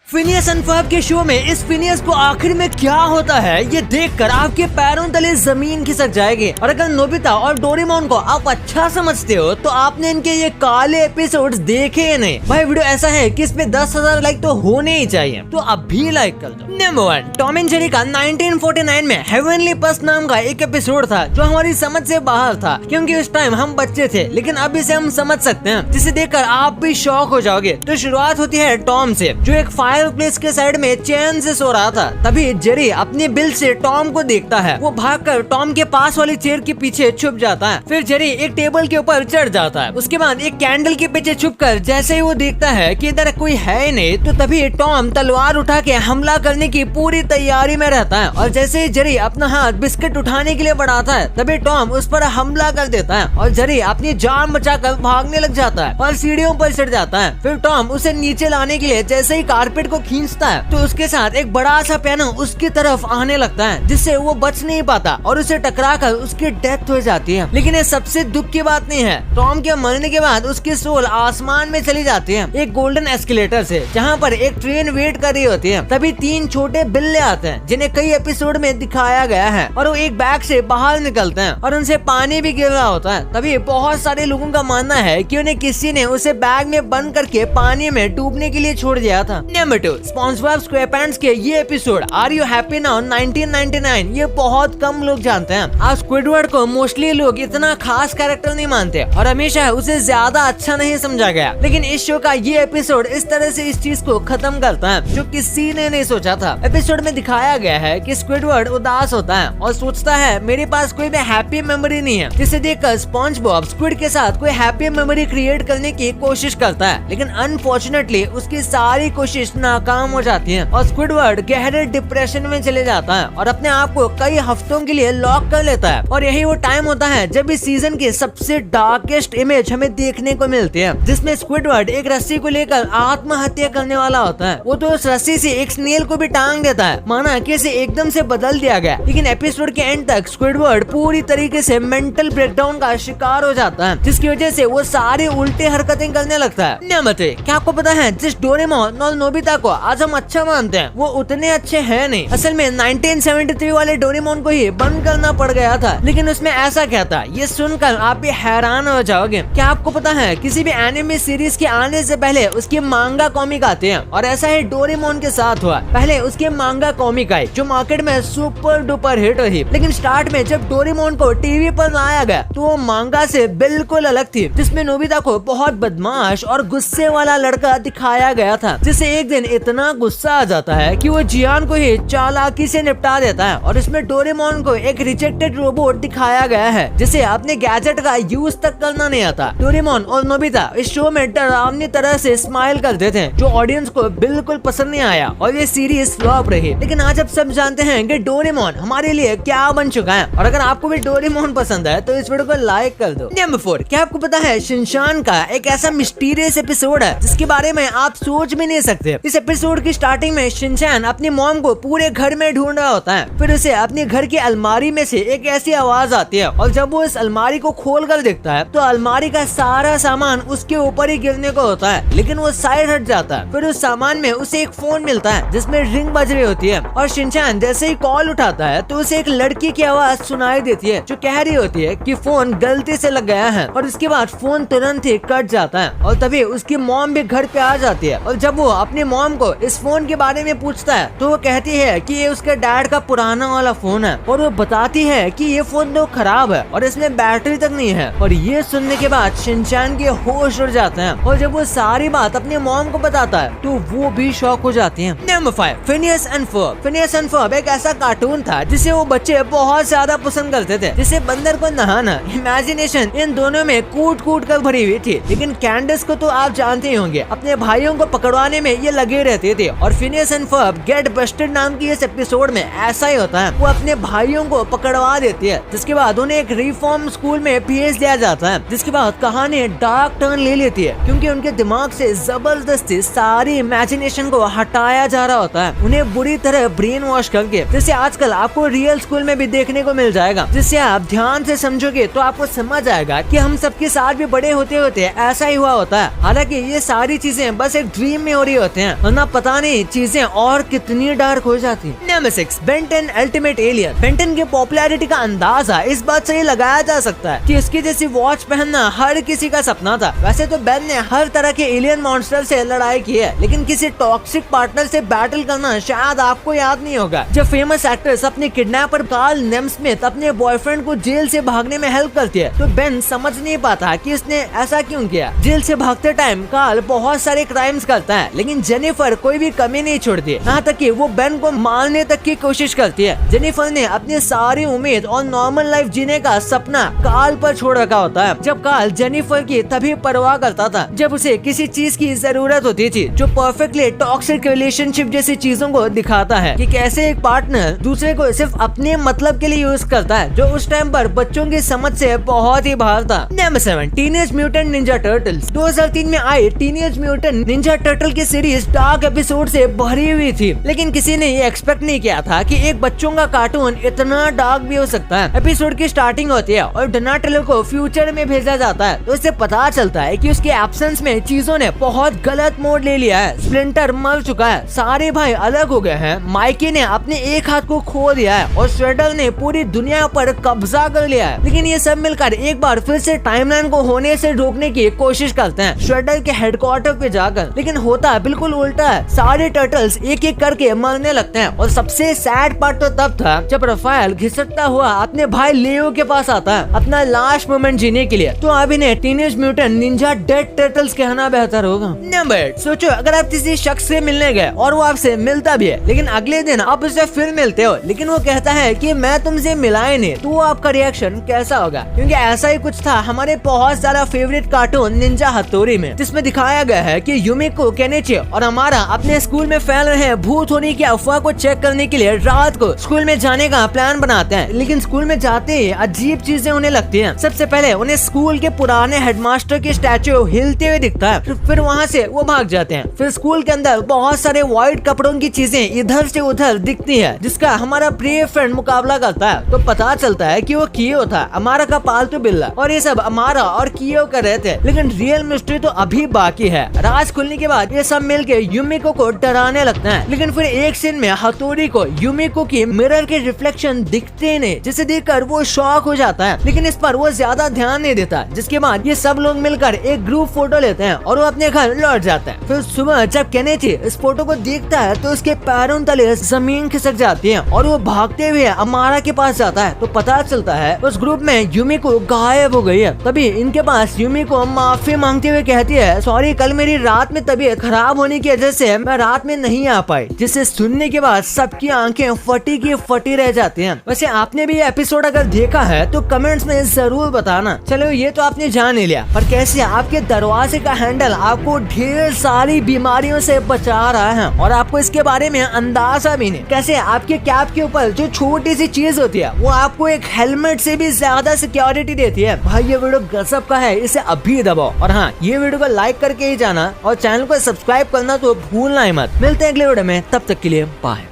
Phineas and Ferb के show में इस फिनियस को आखिर में क्या होता है ये देखकर आपके पैरों तले जमीन खिसक जाएगी। और अगर नोबिता और डोरेमोन को आप अच्छा समझते हो तो आपने इनके ये काले एपिसोड्स देखे ही नहीं। भाई वीडियो ऐसा है कि इसमें 10,000 लाइक तो होने ही चाहिए, तो अभी लाइक कर दो। नंबर 1, टॉम एंड जेरी का 1949 में हेवनली पस नाम का एक एपिसोड था जो हमारी समझ से बाहर था, क्योंकि उस टाइम हम बच्चे थे, लेकिन अब इसे हम समझ सकते हैं, जिसे देखकर आप भी शॉक हो जाओगे। तो शुरुआत होती है टॉम से, जो एक फायर प्लेस के साइड में चैन से सो रहा था। तभी जेरी अपनी बिल से टॉम को देखता है। वो भागकर टॉम के पास वाली चेयर के पीछे छुप जाता है। फिर जेरी एक टेबल के ऊपर चढ़ जाता है। उसके बाद एक कैंडल के पीछे छुपकर जैसे ही वो देखता है कि इधर कोई है ही नहीं, तो तभी टॉम तलवार उठा के हमला करने की पूरी तैयारी में रहता है। और जैसे ही जेरी अपना हाथ बिस्किट उठाने के लिए बढ़ाता है, तभी टॉम उस पर हमला कर देता है और जेरी अपनी जान बचाकर भागने लग जाता है और सीढ़ियों पर चढ़ जाता है। फिर टॉम उसे नीचे लाने के लिए जैसे ही कारपेट को खींचता है तो उसके साथ एक बड़ा सा पियानो उसकी तरफ आने लगता है, जिससे वो बच नहीं पाता और उसे टकराकर उसकी डेथ हो जाती है। लेकिन ये सबसे दुख की बात नहीं है। टॉम के मरने के बाद उसकी सोल आसमान में चली जाती है एक गोल्डन एस्केलेटर से, जहाँ पर एक ट्रेन वेट कर रही होती है। तभी 3 छोटे बिल्ले आते हैं जिन्हें कई एपिसोड में दिखाया गया है, और वो एक बैग से बाहर निकलते हैं और उनसे पानी भी गिर रहा होता है। तभी बहुत सारे लोगों का मानना है कि उन्हें किसी ने उसे बैग में बंद करके पानी में डूबने के लिए छोड़ दिया था। नंबर 2, स्पॉन्जबॉब स्क्वेयरपैंट्स के ये episode are you happy now 1999 ये बहुत कम लोग जानते हैं। आज स्क्विडवर्ड को मोस्टली लोग इतना खास कैरेक्टर नहीं मानते और हमेशा उसे ज्यादा अच्छा नहीं समझा गया, लेकिन इस शो का ये एपिसोड इस तरह से इस चीज को खत्म करता है जो किसी ने नहीं सोचा था। एपिसोड में दिखाया गया है कि स्क्विडवर्ड उदास होता है और सोचता है मेरे पास कोई भी हैप्पी मेमोरी नहीं है, जिसे देखकर स्पॉन्जबॉब स्क्विड के साथ कोई हैप्पी मेमोरी क्रिएट करने की कोशिश करता है, लेकिन अनफॉर्चुनेटली उसकी सारी कोशिश नाकाम हो जाती है और स्क्विडवर्ड गहरे डिप्रेशन में चले जाता है और अपने आप को कई हफ्तों के लिए लॉक कर लेता है। और यही वो टाइम होता है जब इस सीजन की सबसे डार्केस्ट इमेज हमें देखने को मिलती है, जिसमें स्क्विडवर्ड एक रस्सी को लेकर आत्महत्या करने वाला होता है। वो तो उस रस्सी से एक स्नेल को भी टांग देता है, माना कि इसे एकदम से बदल दिया गया। लेकिन एपिसोड के एंड तक स्क्विडवर्ड पूरी तरीके से मेंटल ब्रेकडाउन का शिकार हो जाता है, जिसकी वजह से वो सारी उल्टे हरकतें करने लगता है। नंबर 3, क्या आपको पता है जिस डोरेमोन और नोबिता को आज हम अच्छा मानते हैं वो उतने अच्छे हैं नहीं। असल में 1973 वाले डोरेमोन को ही बंद करना पड़ गया था, लेकिन उसमें ऐसा क्या था ये सुनकर आप भी हैरान हो जाओगे। क्या आपको पता है किसी भी एनिमे सीरीज के आने से पहले उसकी मांगा कॉमिक आते हैं, और ऐसा ही डोरेमोन के साथ हुआ। पहले उसके मांगा कॉमिक आई जो मार्केट में सुपर डुपर हिट हुई, लेकिन स्टार्ट में जब डोरेमोन को टीवी पर लाया गया तो वो मांगा से बिल्कुल अलग थी, जिसमें नोबिता को बहुत बदमाश और गुस्से वाला लड़का दिखाया गया था, जिसे एक दिन इतना गुस्सा आ जाता है कि वो जियान को ही चालाकी से निपटा देता है। और इसमें डोरेमोन को एक रिजेक्टेड रोबोट दिखाया गया है जिसे अपने गैजेट का यूज तक करना नहीं आता। डोरेमोन और नोबिता इस शो में डरावनी तरह से स्माइल करते थे जो ऑडियंस को बिल्कुल पसंद नहीं आया और ये सीरीज फ्लॉप रही। लेकिन आज अब सब जानते हैं कि डोरेमोन हमारे लिए क्या बन चुका है, और अगर आपको भी डोरेमोन पसंद है तो इस वीडियो को लाइक कर दो। नंबर 4, क्या आपको पता है शिनचान का एक ऐसा मिस्टीरियस एपिसोड है जिसके बारे में आप सोच भी नहीं सकते। इस एपिसोड की स्टार्टिंग में शिनचान अपनी मॉम को पूरे घर में ढूंढ रहा होता है। फिर उसे अपने घर की अलमारी में से एक ऐसी आवाज आती है, और जब वो इस अलमारी को खोल कर देखता है तो अलमारी का सारा सामान उसके ऊपर ही गिरने को होता है, लेकिन वो साइड हट जाता है। फिर उस सामान में उसे एक फोन मिलता है जिसमें रिंग बज रही होती है, और शिनचान जैसे ही कॉल उठाता है तो उसे एक लड़की की आवाज सुनाई देती है जो कह रही होती है कि फोन गलती से लग गया है, और उसके बाद फोन तुरंत ही कट जाता है। और तभी उसकी मॉम भी घर पे आ जाती है, और जब वो अपनी मॉम को इस फोन के बारे में पूछता है तो वो कहती है कि ये उसके डैड का पुराना वाला फोन है, और वो बताती है कि ये फोन तो खराब है और इसमें बैटरी तक नहीं है। और ये सुनने के बाद शिनचान के होश उड़ जाते हैं, और जब वो सारी बात अपनी मॉम को बताता है तो वो भी शॉक हो जाती है। Number 5, Phineas and Ferb. Phineas and Ferb एक ऐसा कार्टून था जिसे वो बच्चे बहुत ज्यादा पसंद करते थे, जिसे बंदर को नहाना, इमेजिनेशन इन दोनों में कूट कूट कर भरी हुई थी। लेकिन कैंडिस को तो आप जानते ही होंगे, अपने भाइयों को पकड़वाने में ये लगे रहते थे। और Phineas and Ferb get busted नाम की इस एपिसोड में ऐसा ही होता है, वो अपने भाइयों को पकड़वा देती है, जिसके बाद उन्हें एक रिफॉर्म स्कूल में भेज दिया जाता है, जिसके बाद कहानी डार्क टर्न ले लेती है क्योंकि उनके दिमाग से जबरदस्ती सारी इमेजिनेशन को हटाया जा रहा होता है, उन्हें बुरी तरह ब्रेन वॉश करके, जैसे आजकल आपको रियल स्कूल में भी देखने को मिल जाएगा। जिससे आप ध्यान से समझोगे तो आपको समझ आएगा कि हम सबके साथ भी बड़े होते होते ऐसा ही हुआ होता है। हालांकि ये सारी चीजें बस एक ड्रीम में हो रही होते हैं, वरना पता नहीं चीजें और कितनी डार्क हो जाती। Number 6, Ben 10 ultimate alien. Ben 10 की पॉपुलैरिटी का अंदाजा इस बात से लगाया जा सकता है कि इसकी जैसी वॉच पहनना हर किसी का सपना था। वैसे तो बेन ने हर तरह के एलियन मॉन्स्टर से लड़ाई की है, लेकिन किसी टॉक्सिक पार्टनर से बैटल करना शायद आपको याद नहीं होगा। जब फेमस एक्ट्रेस अपने किडनैपर कार्ल नेमस्मिथ अपने बॉयफ्रेंड को जेल से भागने में हेल्प करती है, तो बेन समझ नहीं पाता कि उसने ऐसा क्यों किया। जेल से भागते टाइम कार्ल बहुत सारे क्राइम्स करता है, लेकिन जेनिफर कोई भी कमी नहीं छोड़ती, यहाँ तक कि वो बेन को मारने तक की कोशिश करती है। जेनिफर ने अपनी सारी उम्मीद और नॉर्मल लाइफ जीने का सपना कार्ल पर छोड़ रखा होता है। जब कार्ल जेनिफर की तभी परवाह करता था जब उसे किसी चीज की जरूरत होती थी, जो परफेक्टली टॉक्सिक रिलेशनशिप जैसी चीजों को दिखाता है कि कैसे एक पार्टनर दूसरे को सिर्फ अपने मतलब के लिए यूज करता है, जो उस टाइम पर बच्चों की समझ से बहुत ही बाहर था। Number 7, teenage mutant Ninja turtles. 2003 में आई टीनेज म्यूटेंट निंजा टर्टल की सीरीज डार्क एपिसोड से भरी हुई थी, लेकिन किसी ने ये एक्सपेक्ट नहीं किया था कि एक बच्चों का कार्टून इतना डार्क भी हो सकता है। एपिसोड की स्टार्टिंग होती है और डोनाटेलो को फ्यूचर में भेजा जाता है, तो इससे पता चलता है कि उसके एब्सेंस में चीजों ने बहुत गलत मोड़ ले लिया है। स्प्लिंटर मर चुका है, सारे भाई अलग हो गए हैं, माइकी ने अपने एक हाथ को खो दिया है और श्रेडर ने पूरी दुनिया पर कब्जा कर लिया है। लेकिन ये सब मिलकर एक बार फिर से टाइमलाइन को होने से रोकने की कोशिश करते हैं श्रेडर के हेडक्वार्टर पे जाकर, लेकिन होता बिल्कुल उल्टा है। सारे टर्टल्स एक एक करके मरने लगते हैं और सबसे सैड पार्ट तो तब था जब रफाएल घिसटता हुआ अपने भाई लियो के पास आता है अपना लास्ट मोमेंट जीने के लिए। तो अभी ने teenage mutant Ninja dead turtles कहना बेहतर होगा। नंबर 8, सोचो अगर आप किसी शख्स से मिलने गए और वो आपसे मिलता भी है, लेकिन अगले दिन आप उससे फिर मिलते हो, लेकिन वो कहता है कि मैं तुमसे मिला ही नहीं, तो आपका रिएक्शन कैसा होगा? क्योंकि ऐसा ही कुछ था हमारे बहुत सारा फेवरेट कार्टून निंजा हथौड़ी में, जिसमें दिखाया गया है कि युमिको, केनिची और हमारा अपने स्कूल में फैल रहे भूत होने की अफवाह को चेक करने के लिए रात को स्कूल में जाने का प्लान बनाते हैं, लेकिन स्कूल में जाते ही अजीब चीजें होने लगती हैं। सबसे पहले उन्हें स्कूल के पुराने हेडमास्टर की स्टैचू हिलते हुए दिखता है, फिर वहाँ से वो भाग जाते हैं। फिर स्कूल के अंदर बहुत सारे व्हाइट कपड़ों की चीजें इधर से उधर दिखती है, जिसका हमारा प्रिय फ्रेंड मुकाबला करता है। तो पता चलता है कि वो कियो था, अमारा का पालतू बिल्ला, और ये सब अमारा और कियो कर रहे थे। लेकिन रियल मिस्ट्री तो अभी बाकी है। राज खुलने के बाद ये सब मिलके युमिको को डराने लगते हैं, लेकिन फिर एक सीन में हथौड़ी को युमिको की मिरर के रिफ्लेक्शन दिखते नहीं, जिसे देखकर वो शॉक हो जाता है, लेकिन इस पर वो ज्यादा ध्यान नहीं देता। जिसके बाद ये सब लोग मिलकर एक ग्रुप फोटो लेते हैं और वो अपने घर लौट जाते हैं। फिर सुबह जब केनिची इस फोटो को देखता है तो उसके पैरों तले जमीन खिसक जाती है और वो भागते हुए अमारा के पास जाता है। तो पता चलता है उस ग्रुप में युमिको गायब हो गई है। तभी इनके पास युमिको माफी मांगते हुए कहती है, सॉरी कल मेरी रात में तबीयत खराब होने की वजह से मैं रात में नहीं आ पाई। जिसे सुनने के बाद सबकी आंखें फटी की फटी रह जाती हैं। वैसे आपने भी एपिसोड अगर देखा है तो कमेंट्स में जरूर बताना। चलो ये तो आपने जान ही लिया, पर कैसे आपके दरवाजे का हैंडल आपको ढेर सारी बीमारियों से बचा रहा है और आपको इसके बारे में अंदाजा भी नहीं। कैसे आपके कैप के ऊपर जो छोटी सी चीज होती है वो आपको एक हेलमेट से भी ज्यादा सिक्योरिटी देती है। भाई ये वीडियो गजब का है, इसे अभी दबाओ। और हाँ, ये वीडियो को लाइक करके ही जाना और चैनल को सब्सक्राइब करना तो भूलना ही मत। मिलते हैं अगले वीडियो में, तब तक के लिए बाय।